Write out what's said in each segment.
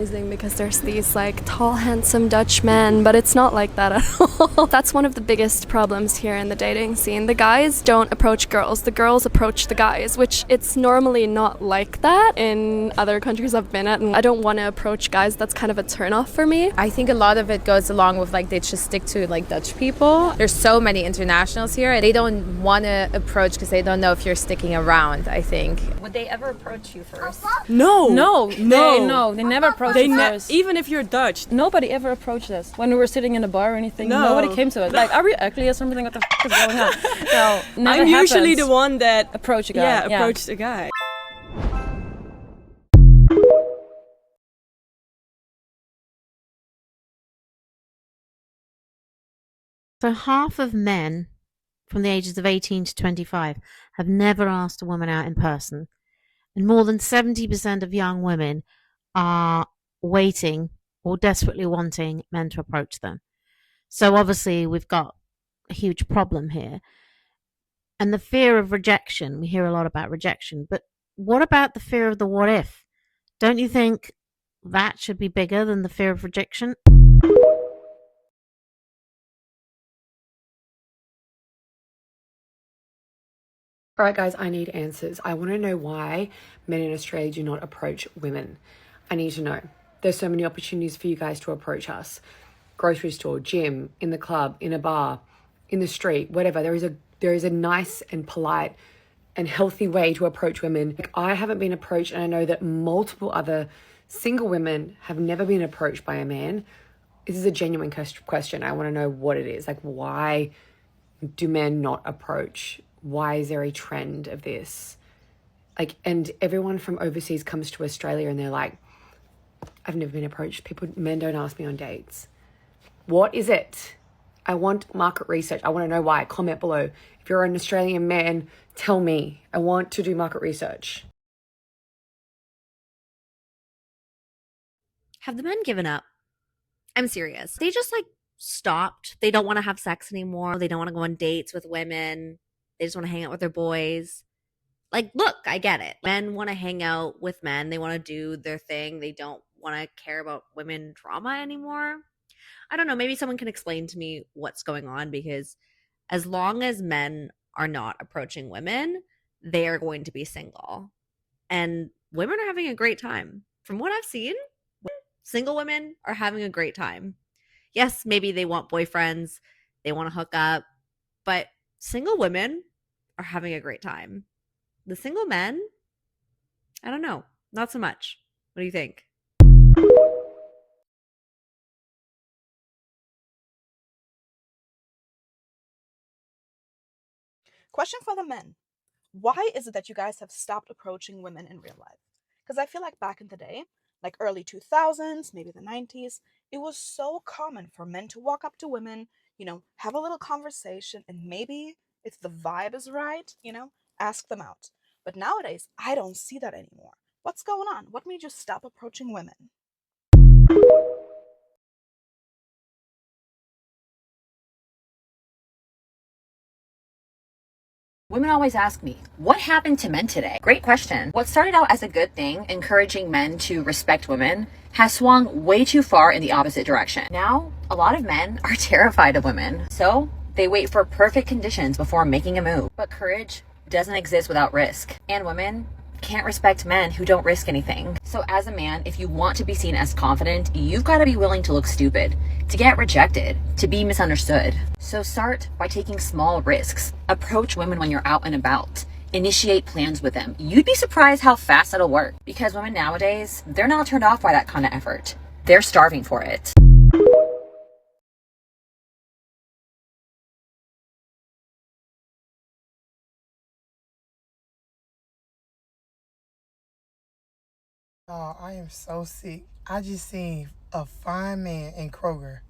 Because there's these like tall handsome Dutch men, but it's not like that at all. That's one of the biggest problems here in the dating scene. The guys don't approach girls, the girls approach the guys, which it's normally not like that in other countries I've been at, and I don't want to approach guys. That's kind of a turn off for me. I think a lot of it goes along with like they just stick to like Dutch people. There's so many internationals here. They don't want to approach because they don't know if you're sticking around, I think. Would they ever approach you first? No, They never approach us first. even if you're Dutch. Nobody ever approached us when we were sitting in a bar or anything. No. Nobody came to us. Like, are we ugly or something? What the is going on? No, never I'm usually happens. the one that Approach a guy. approached a guy. So half of men from the ages of 18 to 25 have never asked a woman out in person. And more than 70% of young women are waiting or desperately wanting men to approach them. So obviously we've got a huge problem here. And the fear of rejection, we hear a lot about rejection, but what about the fear of the what if? Don't you think that should be bigger than the fear of rejection? All right, guys, I need answers. I want to know why men in Australia do not approach women. I need to know. There's so many opportunities for you guys to approach us. Grocery store, gym, in the club, in a bar, in the street, whatever. There is a nice and polite and healthy way to approach women. Like, I haven't been approached, and I know that multiple other single women have never been approached by a man. This is a genuine question. I want to know what it is. Like, why do men not approach? Why is there a trend of this? Like, and everyone from overseas comes to Australia and they're like, I've never been approached. Men don't ask me on dates. What is it? I want market research. I want to know why. Comment below. If you're an Australian man, tell me. I want to do market research. Have the men given up? I'm serious. They just like stopped. They don't want to have sex anymore. They don't want to go on dates with women. They just want to hang out with their boys. Like, look, I get it. Men want to hang out with men. They want to do their thing. They don't want to care about women drama anymore. I don't know. Maybe someone can explain to me what's going on, because as long as men are not approaching women, they are going to be single. And women are having a great time. From what I've seen, single women are having a great time. Yes, maybe they want boyfriends. They want to hook up. But single women are having a great time. The single men, I don't know. Not so much. What do you think? Question for the men. Why is it that you guys have stopped approaching women in real life? Because I feel like back in the day, like early 2000s, maybe the 90s, it was so common for men to walk up to women, have a little conversation, and maybe if the vibe is right, ask them out. But nowadays, I don't see that anymore. What's going on? What made you stop approaching women? Women always ask me, what happened to men today? Great question. What started out as a good thing, encouraging men to respect women, has swung way too far in the opposite direction. Now, a lot of men are terrified of women, so they wait for perfect conditions before making a move. But courage doesn't exist without risk, and women can't respect men who don't risk anything. So as a man, if you want to be seen as confident, you've got to be willing to look stupid, to get rejected, to be misunderstood. So start by taking small risks. Approach women when you're out and about. Initiate plans with them. You'd be surprised how fast it'll work, because women nowadays, they're not turned off by that kind of effort. They're starving for it. Oh, I am so sick. I just seen a fine man in Kroger.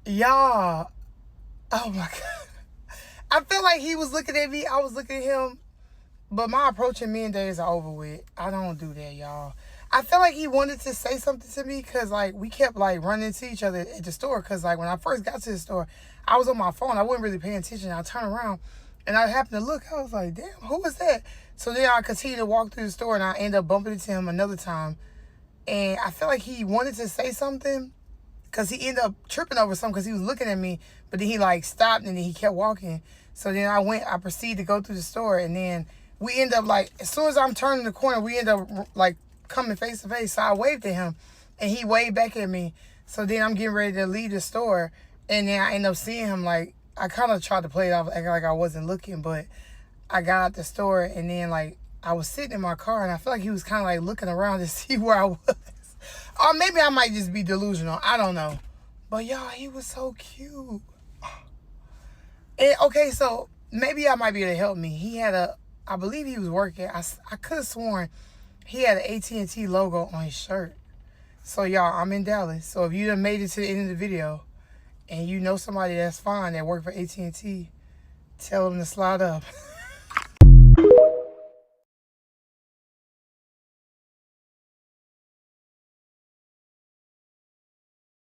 Y'all, oh my God. I feel like he was looking at me, I was looking at him, but my approaching men days are over with. I don't do that, y'all. I feel like he wanted to say something to me because, like, we kept, like, running into each other at the store because, like, when I first got to the store, I was on my phone. I wasn't really paying attention. I turned around, and I happened to look. I was like, damn, who was that? So then I continued to walk through the store, and I ended up bumping into him another time. And I feel like he wanted to say something because he ended up tripping over something because he was looking at me. But then he like stopped and then he kept walking. So then I proceeded to go through the store. And then we end up like, as soon as I'm turning the corner, we end up like coming face to face. So I waved at him and he waved back at me. So then I'm getting ready to leave the store. And then I end up seeing him like, I kind of tried to play it off acting like I wasn't looking, but I got out the store and then like I was sitting in my car and I feel like he was kind of like looking around to see where I was. Or maybe I might just be delusional. I don't know. But y'all, he was so cute. And, okay, so maybe I might be able to help me. He had I believe he was working. I could have sworn he had an AT&T logo on his shirt. So y'all, I'm in Dallas. So if you done made it to the end of the video and you know somebody that's fine that work for AT&T, tell them to slide up.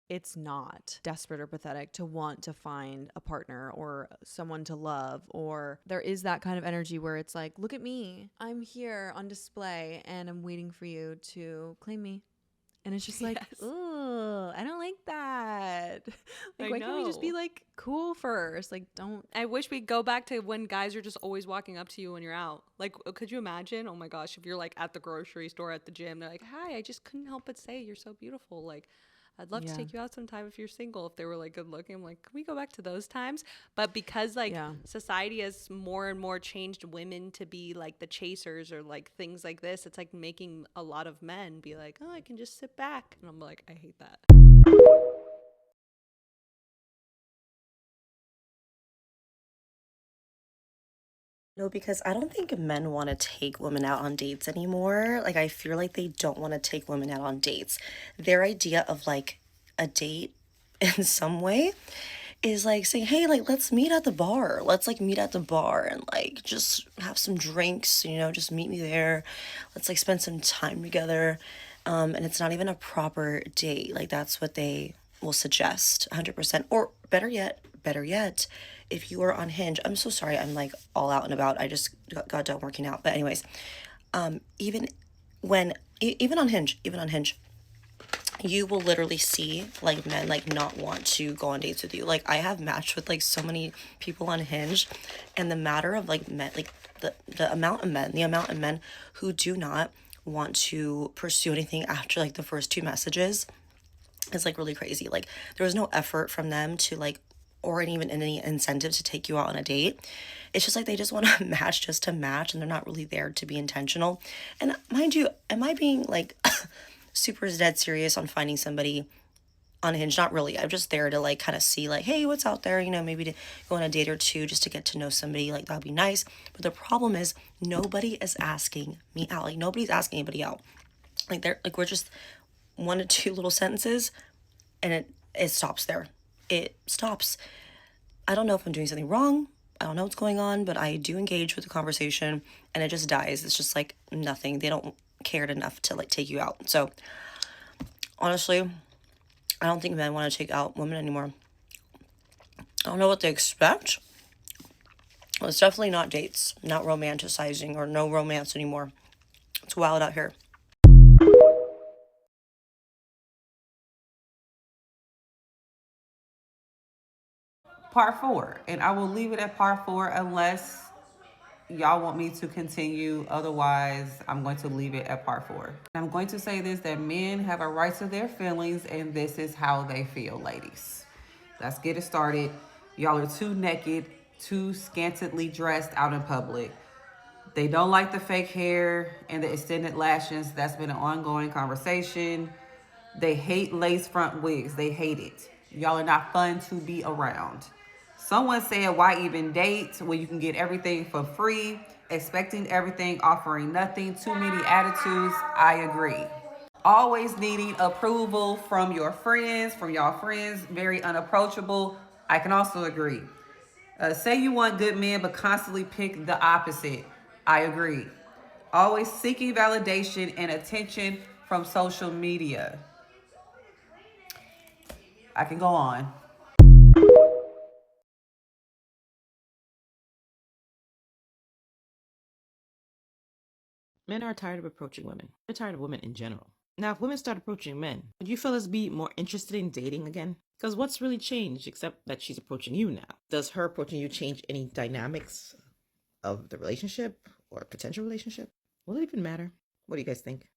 It's not desperate or pathetic to want to find a partner or someone to love, or there is that kind of energy where it's like, look at me, I'm here on display and I'm waiting for you to claim me. And it's just like, ooh, I don't like that. Like, why can't we just be like cool first? Like, don't. I wish we'd go back to when guys are just always walking up to you when you're out. Like, could you imagine? Oh my gosh, if you're like at the grocery store, at the gym, they're like, hi, I just couldn't help but say you're so beautiful. Like, I'd love to take you out sometime if you're single. If they were like good looking, I'm like, can we go back to those times? But because like society has more and more changed women to be like the chasers or like things like this, it's like making a lot of men be like, oh, I can just sit back. And I'm like, I hate that. No, because I don't think men want to take women out on dates anymore. Like, I feel like they don't want to take women out on dates. Their idea of like a date in some way is like saying, hey, like, let's meet at the bar. Let's like meet at the bar and like just have some drinks, you know, just meet me there. Let's like spend some time together. And it's not even a proper date. Like, that's what they will suggest 100%. Or better yet, if you are on Hinge, I'm so sorry, I'm like all out and about. I just got done working out. But anyways, even on Hinge, you will literally see like men like not want to go on dates with you. Like, I have matched with like so many people on Hinge, and the matter of like men, like the amount of men who do not want to pursue anything after like the first two messages is like really crazy. Like, there was no effort from them to like, or even any incentive to take you out on a date. It's just like they just want to match just to match, and they're not really there to be intentional. And mind you, am I being like super dead serious on finding somebody on Hinge? Not really. I'm just there to like kind of see like, hey, what's out there, you know, maybe to go on a date or two just to get to know somebody. Like, that'd be nice. But the problem is nobody is asking me out. Like, nobody's asking anybody out. Like, they're like, we're just one or two little sentences and it stops there. It stops. I don't know if I'm doing something wrong. I don't know what's going on, but I do engage with the conversation and it just dies. It's just like nothing. They don't care enough to like take you out. So honestly, I don't think men want to take out women anymore. I don't know what they expect. Well, it's definitely not dates, not romanticizing, or no romance anymore. It's wild out here. Part 4, and I will leave it at part 4 unless y'all want me to continue. Otherwise, I'm going to leave it at part 4. And I'm going to say this, that men have a right to their feelings, and this is how they feel, ladies. Let's get it started. Y'all are too naked, too scantily dressed out in public. They don't like the fake hair and the extended lashes. That's been an ongoing conversation. They hate lace front wigs. They hate it. Y'all are not fun to be around. Someone said, why even date when you can get everything for free, expecting everything, offering nothing, too many attitudes? I agree. Always needing approval from your friends, from y'all friends, very unapproachable. I can also agree. Say you want good men, but constantly pick the opposite. I agree. Always seeking validation and attention from social media. I can go on. Men are tired of approaching women. They're tired of women in general. Now, if women start approaching men, would you fellas be more interested in dating again? Because what's really changed except that she's approaching you now? Does her approaching you change any dynamics of the relationship or potential relationship? Will it even matter? What do you guys think?